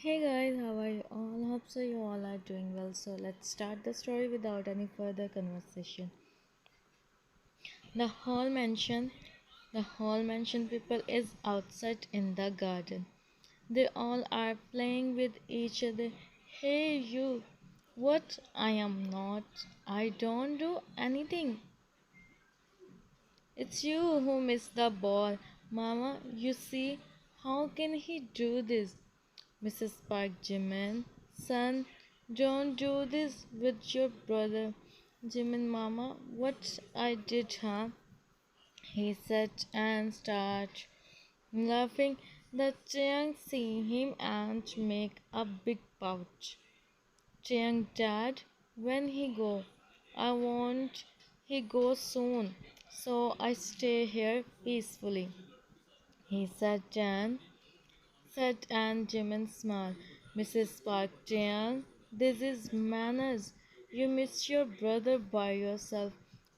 Hey guys, how are you all? Hope so you all are doing well. So let's start the story without any further conversation. The whole mansion, the whole mansion people is outside in the garden. They all are playing with each other. Hey you, what? I am not. I don't do anything. It's you who missed the ball. Mama, you see, how can he do this? Mrs. Park Jimin, son, don't do this with your brother. Jimin, Mama, what I did, huh? He said and started laughing. The Chiang see him and make a big pouch. Chiang, Dad, when he go? I want he go soon, so I stay here peacefully. He said and Jimin smiled. Mrs. Park Jian, this is manners. You miss your brother by yourself.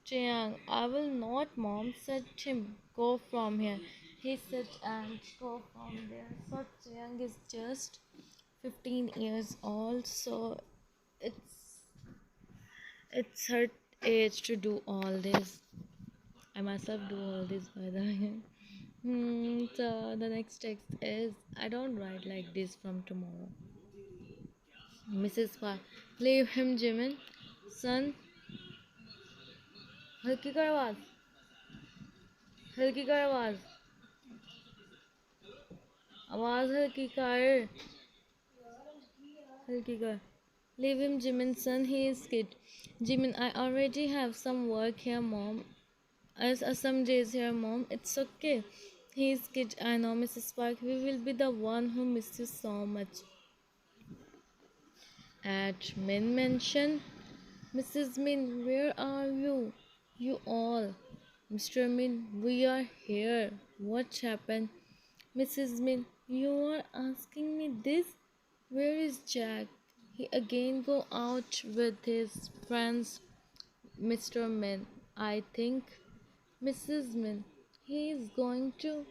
Jiang, I will not, Mom, said Tim. Go from here. He said and go from there. So Jiang is just 15 years old, so it's it's her age to do all this. I myself do all this by the way. So the next text is I don't write like this from tomorrow. Mrs. Park, leave him, Jimin. Son, हल्की कर आवाज हल्की कर आवाज हल्की कर हल्की कर Leave him, Jimin, son. He is kid. Jimin, I already have some work here, mom. As some days here, mom. It's okay. He is kid. I know, Mrs. Park. We will be the one who miss you so much. At Min Mansion, Mrs. Min, where are you? You all. Mr. Min, we are here. What happened? Mrs. Min, you are asking me this? Where is Jack? He again go out with his friends. Mr. Min, I think. Mrs. Min, he is going to.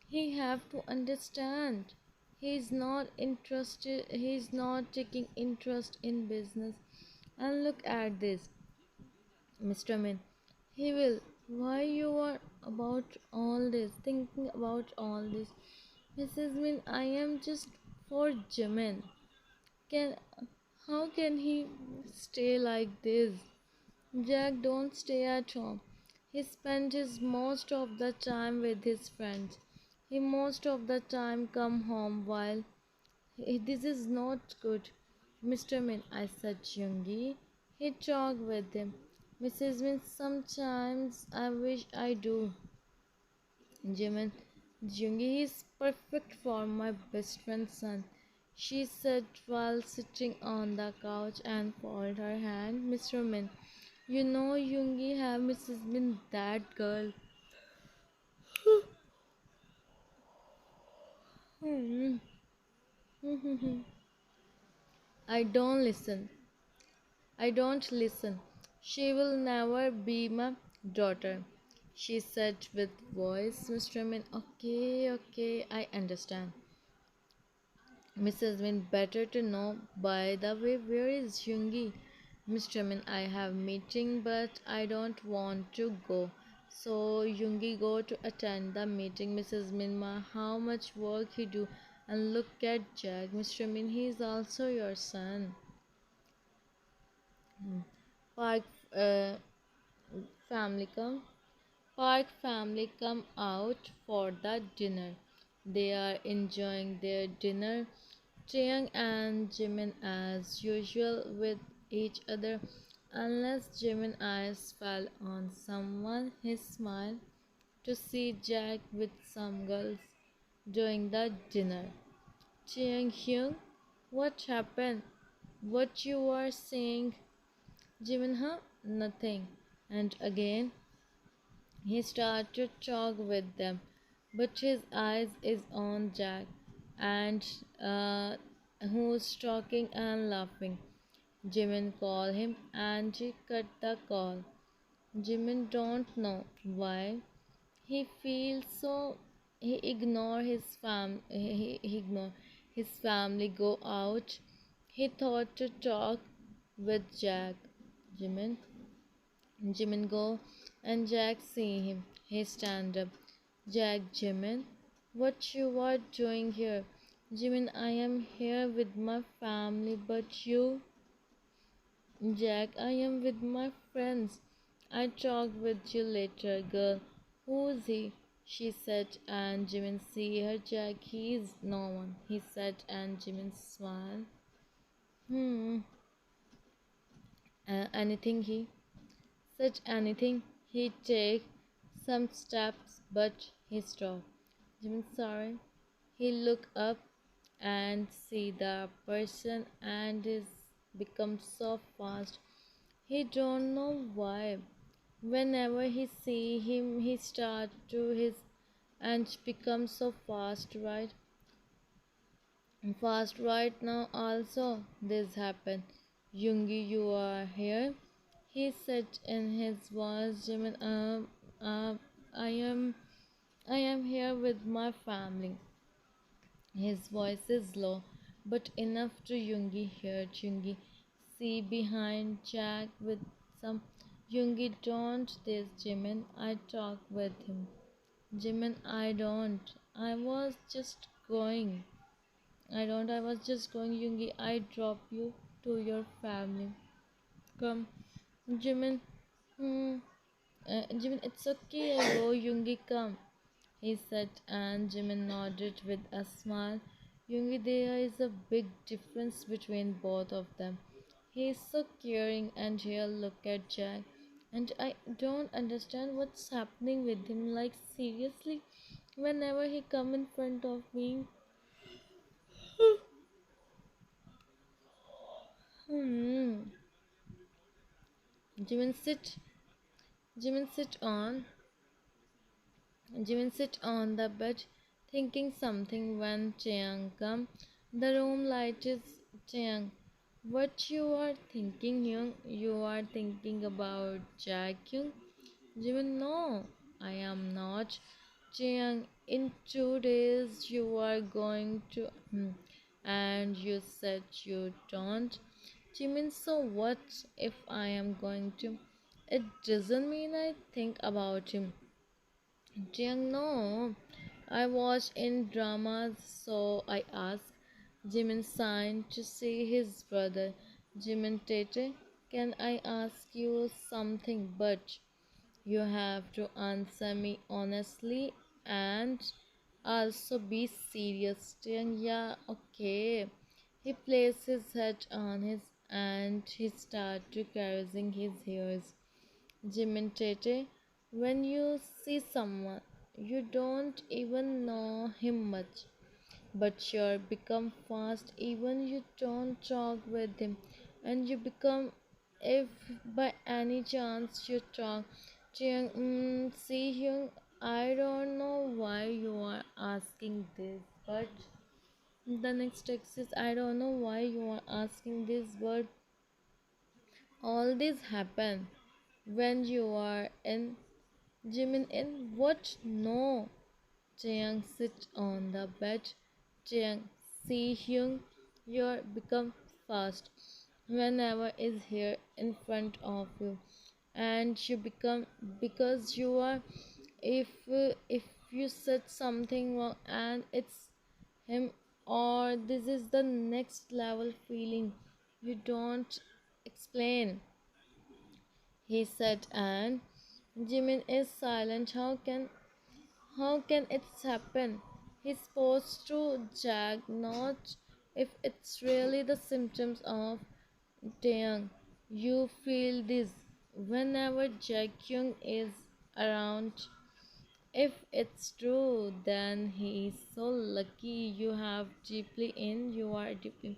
He have to understand. He is not interested. He is not taking interest in business. And look at this, Mr. Min. He will. Why you are about all this? Thinking about all this, Mrs. Min. I am just for Jimin. Can how can he stay like this? Jack don't stay at home. He spends his most of the time with his friends. He most of the time come home while this is not good. Mr. Min, I said Yoongi. He talk with him. Mrs. Min, sometimes I wish I do. Jimin, Yoongi is perfect for my best friend's son. She said while sitting on the couch and folded her hand. Mr. Min, you know Yoongi have Mrs. Min that girl. Hmm. I don't listen. I don't listen. She will never be my daughter, she said with voice. Mr. Min, okay, okay, I understand. Mrs. Min, better to know. By the way, where is Yoongi? Mr. Min, I have meeting, but I don't want to go. So Yoongi go to attend the meeting. Mrs. Minma, how much work he do? And look at Jack. Mr. Min, he is also your son. Park uh, family come. Park family come out for the dinner. They are enjoying their dinner. Chiang and Jimin as usual with each other. Unless Jimin eyes fell on someone, he smiled to see Jack with some girls during the dinner. Chiang Hyun, what happened? What you were saying? Jimin, huh? Nothing. And again he started to talk with them, but his eyes is on Jack, and who's talking and laughing. Jimin called him, and he cut the call. Jimin don't know why he feels so. He ignore his fam. He ignore. his family go out. He thought to talk with Jack. Jimin. Jimin go and Jack see him. He stand up. Jack, Jimin, what you are doing here? Jimin, I am here with my family, but you? Jack, I am with my friends. I talk with you later, girl. Who's he? She said, and Jimin see her. Jack, he's no one. He said, and Jimin smiled. Hmm. Anything he said anything. He take some steps, but he stopped. Jimin sorry. He look up and see the person and is become so fast. He don't know why. Whenever he see him, he start to his and become so fast, right? Fast right now also this happened. Yoongi, you are here. He said in his voice, Jimin, I am, I am here with my family. His voice is low, but enough to Yoongi hear. Yoongi see behind Jack with some. Yoongi, don't this, Jimin. I talk with him. Jimin, I don't. I was just going. I don't. I was just going, Yoongi. I drop you to your family. Come, Jimin. Hmm. Jimin, it's okay. I go, Yoongi. Come, he said, and Jimin nodded with a smile. Yoongi, there is a big difference between both of them. He is so caring, and here look at Jack. And I don't understand what's happening with him. Like seriously, whenever he come in front of me, hmm. Jimin sit. Jimin sit on. Jimin sit on the bed, thinking something when Chiang come. The room light is Chiang. What you are thinking, Young? You are thinking about Jack Young? Jimin, no, I am not. Chiang, in 2 days you are going to. And you said you don't. Jimin, so what if I am going to? It doesn't mean I think about him. Jiang, no. I watch in dramas, so I asked Jimin signed to see his brother. Jimin Tete, can I ask you something? But you have to answer me honestly and also be serious. Jiang, yeah, okay. He placed his head on his and he started caressing his ears. Jimin Tete, when you see someone, you don't even know him much, but you become fast even you don't talk with him, and you become if by any chance you talk. Jiang, see Hyung, I don't know why you are asking this, but the next text is I don't know why you are asking this, but all this happen when you are in Jimin in what? No. Jiang sit on the bed. Jiang see Hyung, you become fast. Whenever is here in front of you, and you become because you are. If you said something wrong and it's him or this is the next level feeling, you don't explain. He said, and Jimin is silent. How can it happen? He's supposed to jag, not if it's really the symptoms of Taeyang. You feel this whenever Jaekyung is around. If it's true, then he is so lucky you have deeply in. You are deeply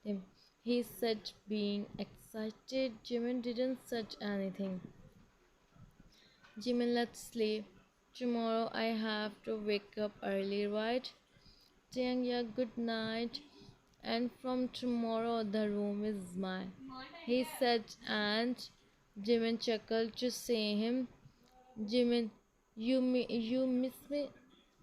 in him. He said, being excited. Jimin didn't say anything. Jimin, let's sleep. Tomorrow I have to wake up early, right? Saying yeah, good night. And from tomorrow the room is mine. He said, and Jimin chuckled to see him. Jimin, you miss me?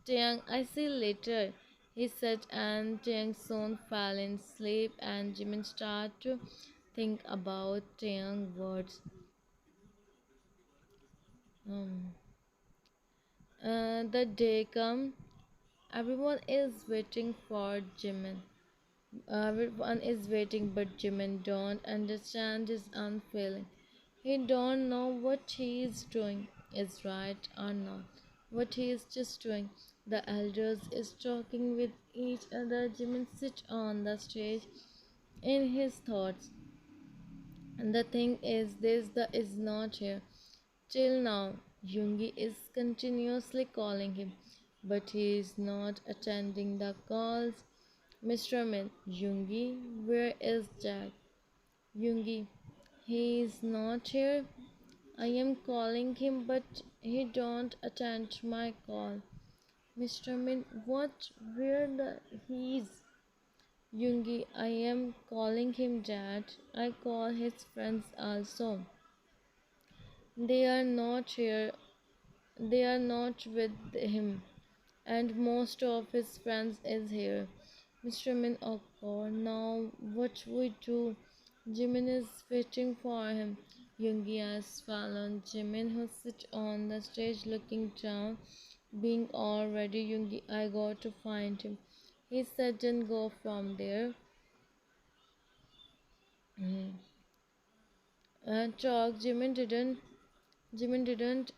Taeyang, I see later. he said, and Taeyang soon fell in sleep, and Jimin started to think about Taeyang's words. Um, the day come, everyone is waiting for Jimin. Everyone is waiting, but Jimin don't understand his own feeling. He don't know what he is doing is right or not. What he is just doing. The elders is talking with each other. Jimin sits on the stage in his thoughts. And the thing is, this the is not here. Till now, Yoongi is continuously calling him, but he is not attending the calls. Mr. Min, Yoongi, where is Jack? Yoongi, he is not here. I am calling him, but he don't attend my call. Mr. Min, what? Where the he's? Yoongi, I am calling him Dad. I call his friends also. They are not here. They are not with him, and most of his friends is here. Mr. Min, oh God, now what we do? Jimin is waiting for him. Yoongi has followed Jimin, who sits on the stage looking down. Being all ready, Yoongi, I got to find him. He said, "Don't go from there." And talk. Jimin didn't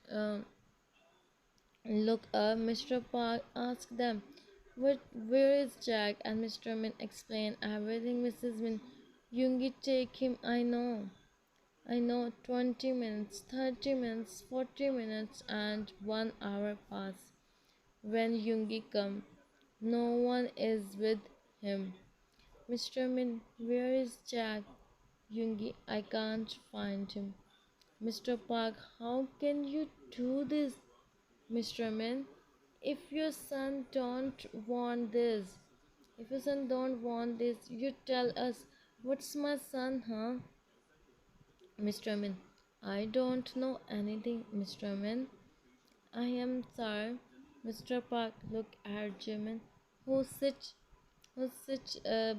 look up. Mr. Park asked them, where is Jack? And Mr. Min explained everything. Mrs. Min, Yoongi, take him. I know. 20 minutes, 30 minutes, 40 minutes, and 1 hour pass. When Yoongi come, no one is with him. Mr. Min, where is Jack? Yoongi, I can't find him. Mr. Park, how can you do this? Mr. Min, if your son don't want this, if your son don't want this, you tell us. What's my son, huh? Mr. Min, I don't know anything, Mr. Min. I am sorry. Mr. Park look at Jimin, who sit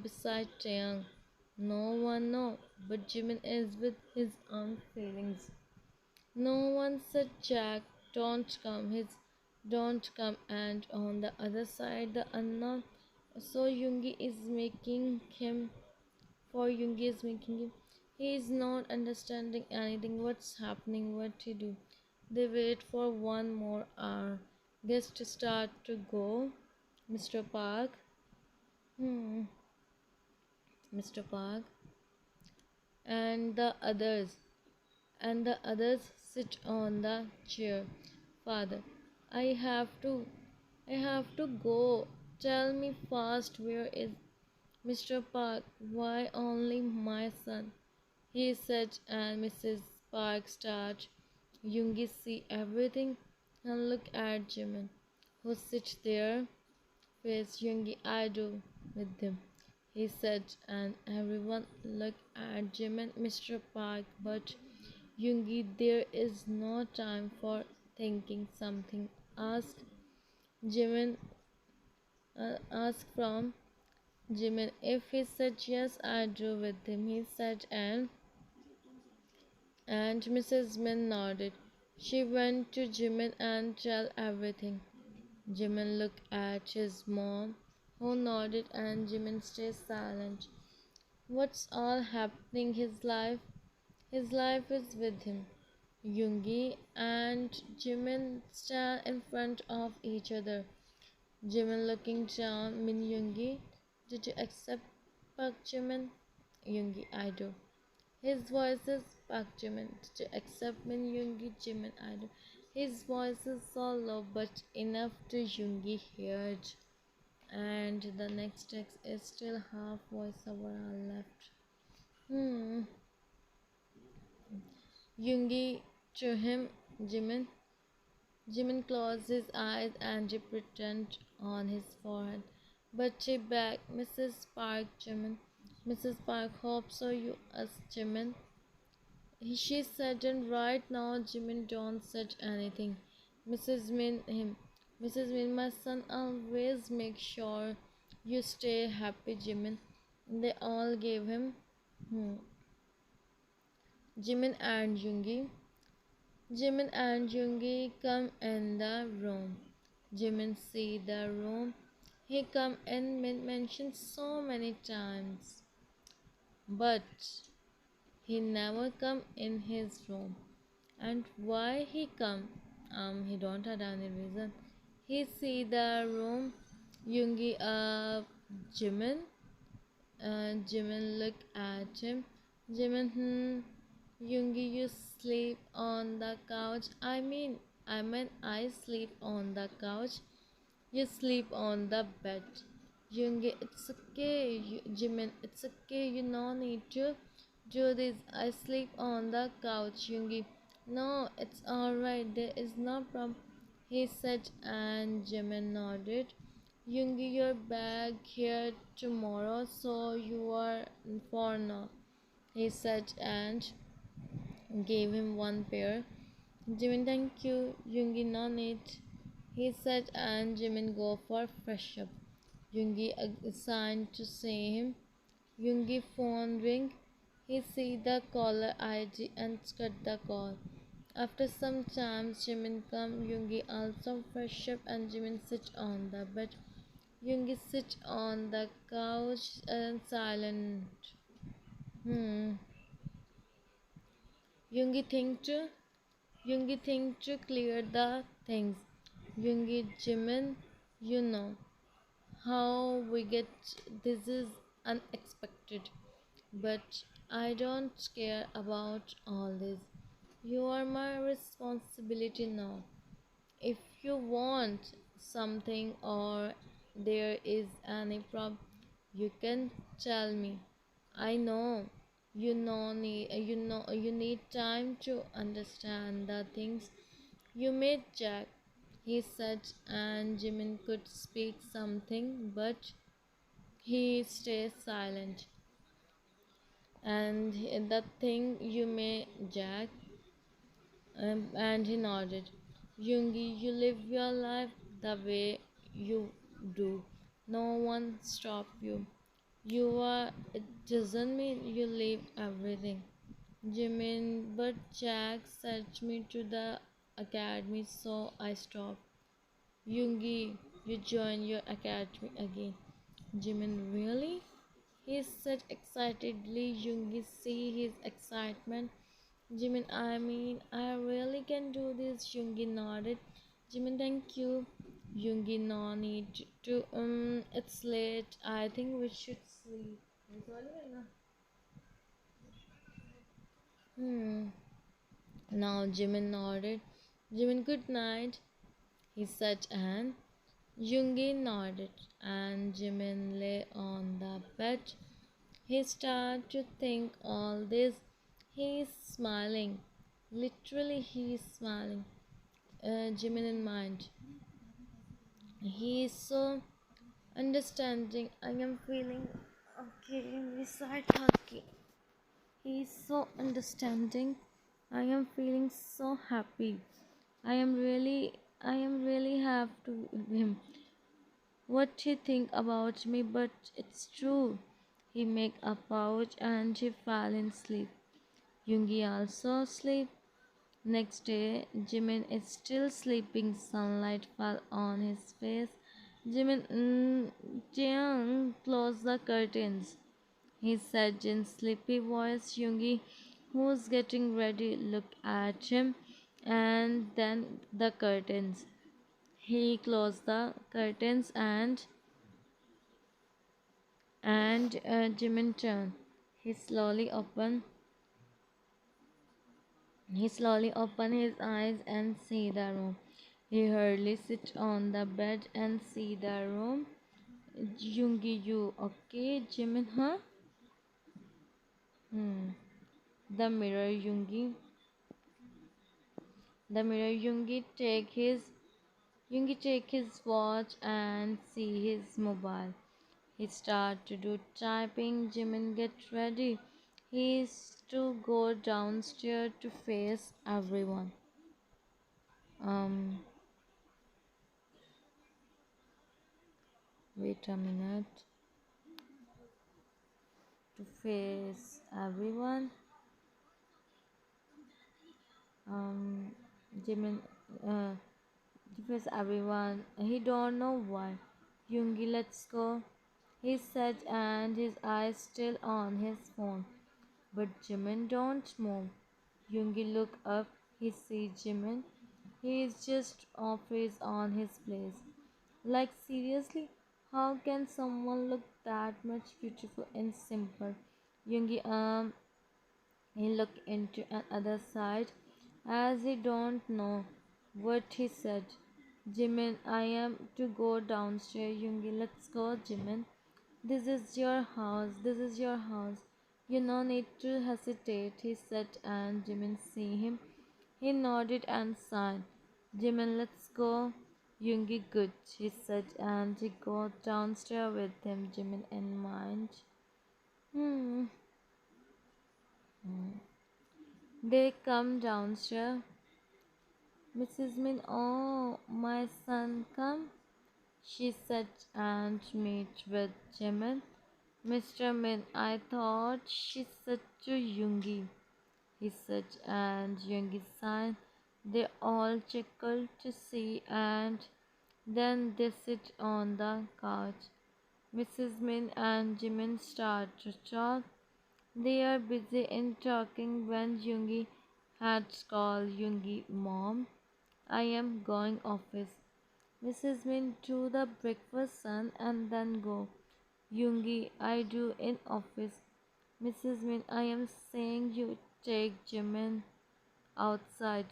beside Taeyang. No one know, but Jimin is with his own feelings. No one said Jack, don't come. His don't come, and on the other side, the unknown. So Yoongi is making him. For Yoongi is making him. He is not understanding anything. What's happening? What to do? They wait for 1 more hour. Guests start to go. Mr. Park. Hmm. Mr. Park. And the others sit on the chair. Father, I have to I have to go. Tell me fast, where is Mr. Park? Why only my son? He said, and Mrs. Park started. Yoongi see everything and look at Jimin, who sits there. Face Yoongi, I do with them. He said, and everyone looked at Jimin, Mr. Park, but Yoongi, there is no time for thinking something. Jimin, asked from Jimin if he said yes, I do with him. He said, and Mrs. Min nodded. She went to Jimin and tell everything. Jimin looked at his mom, who nodded, and Jimin stayed silent. What's all happening? His life is with him. Yoongi and Jimin stand in front of each other. Jimin looking down. Min, Yoongi, did you accept Park Jimin? Yoongi, I do. His voice is Park Jimin. Did you accept Min, Yoongi? Jimin, I do. His voice is so low but enough to Yoongi hear it. And the next text is still half voiceover are left. Hmm. Yoongi to him, Jimin. Jimin closed his eyes and pretend on his forehead. But she begged, Mrs. Park, Jimin. Mrs. Park, hope so you ask Jimin. She said, and right now Jimin don't said anything. Mrs. Min, him. Mrs. Min, my son always make sure You stay happy, Jimin. They all gave him hmm, Jimin and Yoongi. Jimin and Yoongi come in the room. Jimin see the room. He come and mentioned so many times, but he never come in his room. And why he come? He don't have any reason. He see the room. Yoongi Jimin. Jimin look at him. Jimin, Yoongi, you sleep on the couch. I sleep on the couch. You sleep on the bed. Yoongi, it's okay. Jimin, it's okay. You no need to do this. I sleep on the couch. Yoongi, no, it's alright. There is no problem. He said, and Jimin nodded. Yoongi, you're back here tomorrow, so you are for now. He said, and gave him one pair. Jimin, thank you. Yoongi, no need. He said, and Jimin go for fresh up. Yoongi assigned to see him. Yoongi phone ring. He see the caller ID and cut the call. After some time, Jimin come. Yoongi also fresh up and Jimin sit on the bed. Yoongi sit on the couch and silent. Hmm. Yoongi think to clear the things. Yoongi Jimin, you know how we get this is unexpected. But I don't care about all this. You are my responsibility now. If you want something or there is any problem, you can tell me. I know you need time to understand the things you made Jack. He said, and Jimin could speak something, but he stayed silent. And the thing you made Jack, and he nodded. Yoongi, you live your life the way you do. No one stop you. You are. It doesn't mean you leave everything. Jimin, but Jack sent me to the academy, so I stopped. Yoongi, you join your academy again. Jimin, really? He said excitedly. Yoongi see his excitement. Jimin, I really can do this. Yoongi nodded. Jimin, thank you. Yoongi, no need to. It's late. I think we should sleep. Hmm. Now Jimin nodded. Jimin, good night. He said, and Yoongi nodded, and Jimin lay on the bed. He started to think all this. He is smiling. Literally, he is smiling. Jimin in mind. He is so understanding. I am feeling okay. Recite Haki. He is so understanding. I am feeling so happy. I am really have to him. What he think about me, but it's true. He make a pouch and he fell in sleep. Yoongi also sleep. Next day, Jimin is still sleeping. Sunlight fell on his face. Jimin, Jiang, close the curtains. He said in sleepy voice. Yoongi, who's getting ready, looked at him, and then the curtains. He closed the curtains and Jimin turned. He slowly opened his eyes and see the room. He hurriedly sit on the bed and see the room. Yoongi, you okay? Jimin, huh? Hmm. The mirror, Yoongi. The mirror, Yoongi take his watch and see his mobile. He start to do typing. Jimin, get ready. He's to go downstairs to face everyone. Um, Wait a minute. To face everyone. Um, Jimin, uh, to face everyone. He don't know why. Yoongi, let's go. He said, and his eyes still on his phone. But Jimin don't move. Yoongi look up. He sees Jimin. He is just off on his place. Like seriously, how can someone look that much beautiful and simple? Yoongi he looked into another side as he don't know what he said. Jimin, I am to go downstairs. Yoongi, let's go, Jimin. This is your house. This is your house. You no need to hesitate, he said, and Jimin see him. He nodded and sighed. Jimin, let's go. Yoongi, good, he said, and he go downstairs with him, Jimin in mind. Hmm. They come downstairs. Mrs. Min, oh, my son, come, she said, and meet with Jimin. Mr. Min, I thought, she said to Yoongi. He said, and Yoongi sighed. They all chuckled to see, and then they sit on the couch. Mrs. Min and Jimin start to talk. They are busy in talking when Yoongi had called Yoongi, Mom, I am going office. Mrs. Min, do the breakfast, son, and then go. Yoongi, I do in office. Mrs. Min, I am saying you take Jimin outside.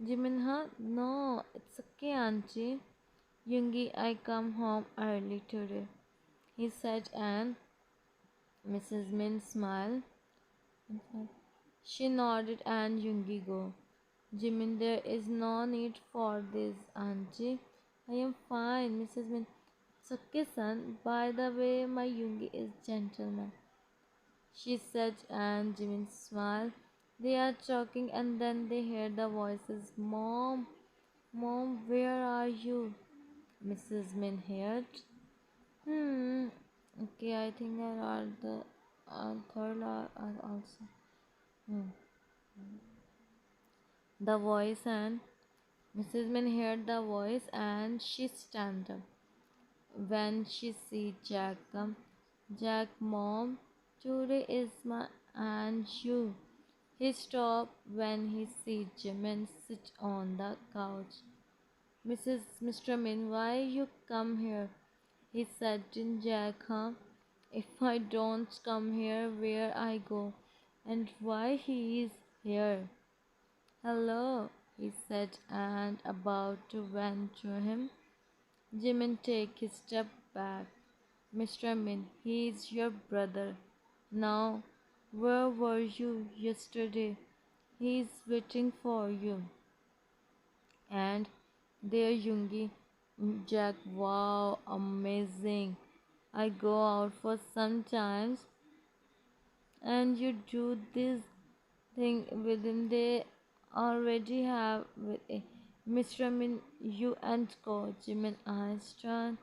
Jimin, huh? No, it's okay, Auntie. Yoongi, I come home early today, he said, and Mrs. Min smiled. She nodded and Yoongi go. Jimin, there is no need for this, Auntie. I am fine, Mrs. Min. It's okay, son. By the way, my Yoongi is gentleman, she said, and Jimin smiled. They are talking, and then they hear the voices. Mom, Mom, where are you? Mrs. Min heard. Hmm. Okay, I think I are the third are also. Hmm. The voice and Mrs. Min heard the voice and she stand up. When she see Jack come, Jack, Mom, today is my and you. He stop when he see Jimin sit on the couch. Mr. Min, why you come here? He said to Jack, huh? If I don't come here, where I go? And why he is here? Hello, he said, and about to went to him. Jimin take his step back. Mr. Min, he is your brother. Now, where were you yesterday? He is waiting for you. And there Yoongi, Jack, wow, amazing. I go out for sometimes and you do this thing with him. They already have with a Mr. Min, you and go. Jimin eyes turn.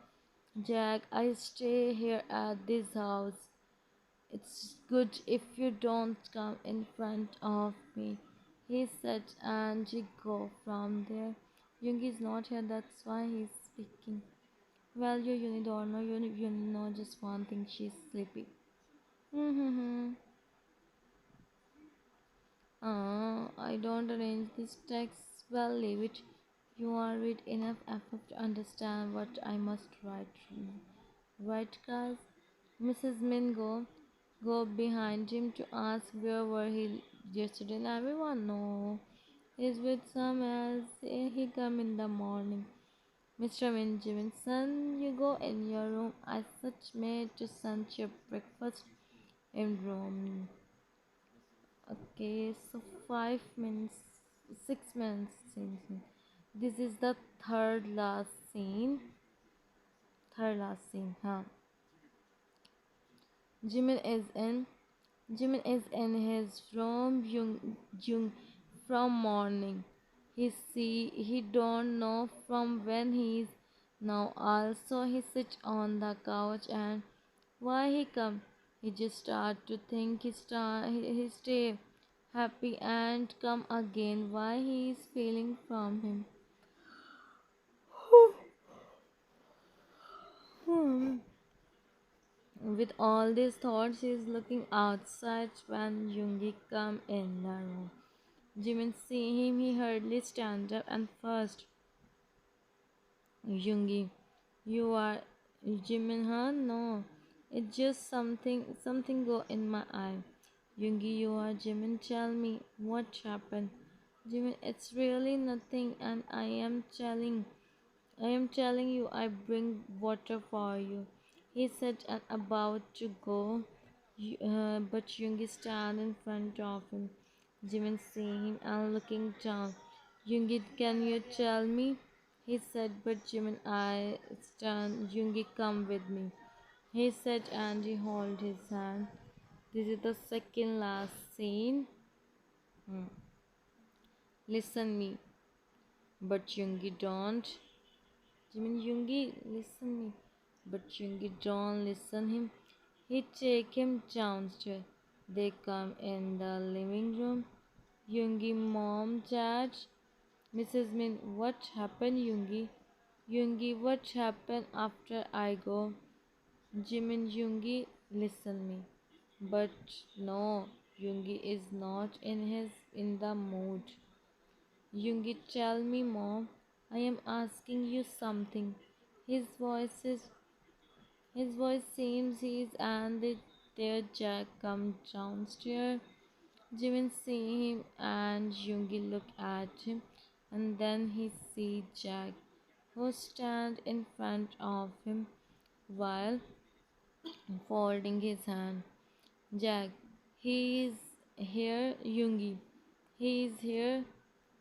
Jack, I stay here at this house. It's good if you don't come in front of me, he said, and he go from there. Yoongi is not here, that's why he's speaking. Well, you don't know, you know just one thing, she's sleepy. Mm-hmm. I don't arrange this text. Well, leave it. You are with enough effort to understand what I must write. Right, guys? Mrs. Mingo go behind him to ask where were he yesterday. And everyone know he's with some else. He come in the morning. Mr. Benjamin, son, you go in your room. I such made to send your breakfast in room. Okay, so 5 minutes, 6 minutes. This is the third last scene. Third last scene, huh? Jimin is in. Jimin is in his room. Jung from morning. He don't know from when he's Now also he sit on the couch and why he come? He just start to think he stay happy and come again. Why he is feeling from him? Hmm. With all these thoughts, he is looking outside when Yoongi come in the room. Jimin see him, he hurriedly stand up and first, Yoongi, you are Jimin, huh? No, it's just something go in my eye. Yoongi, you are Jimin. Tell me what happened. Jimin, it's really nothing, and I am telling you, I bring water for you. He said and about to go, but Yoongi stand in front of him. Jimin seeing him and looking down. Yoongi, can you tell me? He said, but Jimin, I stand. Yoongi, come with me. He said and he held his hand. This is the second last scene. Hmm. Listen me, but Yoongi don't. Jimin Yoongi, listen me. But Yoongi don't listen him. He take him downstairs. They come in the living room. Yoongi, mom, dad. Mrs. Min, what happened, Yoongi? Yoongi, what happened after I go? Jimin, Yoongi, listen me. But no, Yoongi is not in the mood. Yoongi, tell me, mom. I am asking you something. His voice is his voice seems he's and there Jack comes downstairs. Jimin see him and Yoongi look at him and then he see Jack who stand in front of him while folding his hand. Jack, he is here, Yoongi. He is here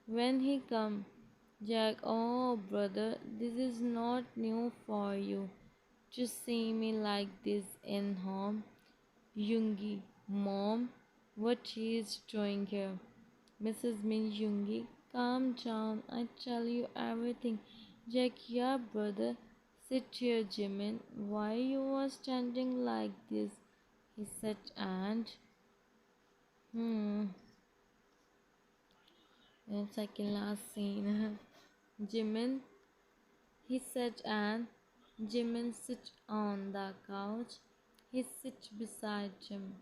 when he come. Jack, oh brother, this is not new for you to see me like this in home. Yoongi, mom, what she is doing here? Mrs. Min Yoongi, calm down. I tell you everything. Jack, yeah, brother. Sit here, Jimin. Why you are standing like this? He said, and hmm, second last scene. Jimin, he said, and Jimin sit on the couch. He sit beside him.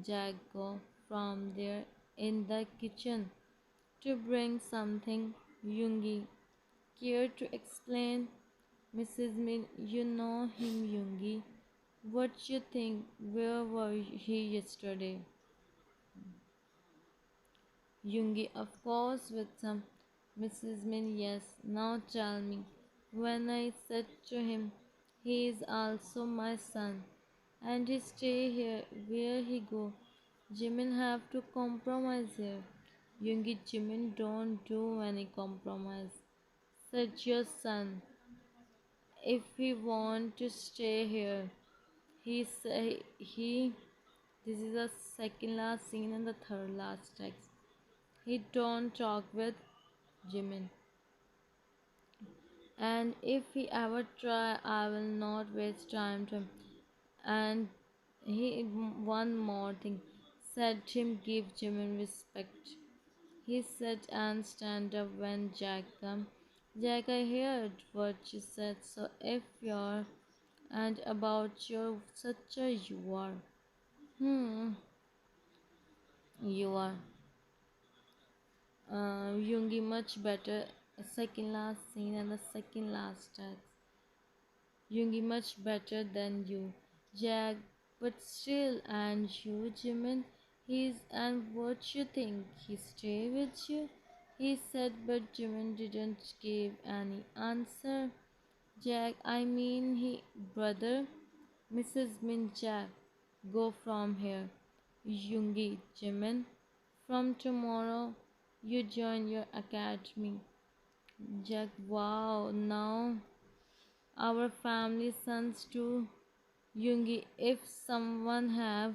Jack go from there in the kitchen to bring something. Yoongi, care to explain? Mrs. Min, you know him, Yoongi. What you think? Where were he yesterday? Yoongi, of course, with some. Mrs. Min, yes. Now tell me. When I said to him, he is also my son, and he stay here, where he go? Jimin have to compromise here. Yoongi, Jimin don't do any compromise. Said your son, if he want to stay here, he say he. This is the second last scene and the third last text. He don't talk with Jimin, and if he ever try, I will not waste time to him. And he one more thing, said him give Jimin respect. He said and stand up when Jack come. Jack, I heard what you said, so if you're and about your such a you are. Hmm, you are. Yoongi much better. Second last scene and the second last text. Yoongi much better than you, Jack. But still, and you, Jimin, he's and what you think? He stay with you? He said, but Jimin didn't give any answer. Jack, I mean, he brother. Mrs. Min, Jack, go from here. Yoongi, Jimin, from tomorrow you join your academy. Jack, wow, now our family sons too. Yoongi, if someone have,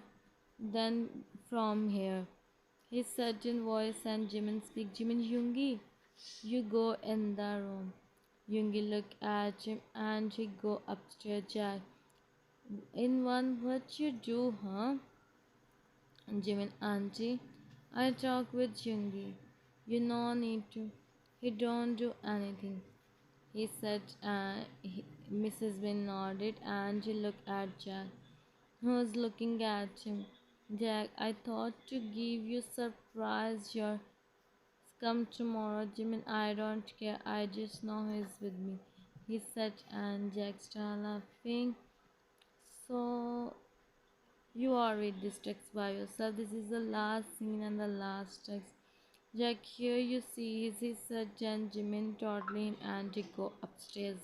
then from here. His certain voice and Jimin speak. Jimin, Yoongi, you go in the room. Yoongi look at him and he go upstairs. Jack, in one, what you do, huh? Jimin, auntie, I talk with Yoongi. You no need to. He don't do anything. He said, Mrs. Min nodded and she looked at Jack, who was looking at him. Jack, I thought to give you surprise. Your come tomorrow, Jimin. I don't care. I just know he's with me. He said, and Jack started laughing. So you are read this text by yourself. This is the last scene and the last text. Jack, here you see, he said, Jen, Jimin, toddling, and he go upstairs.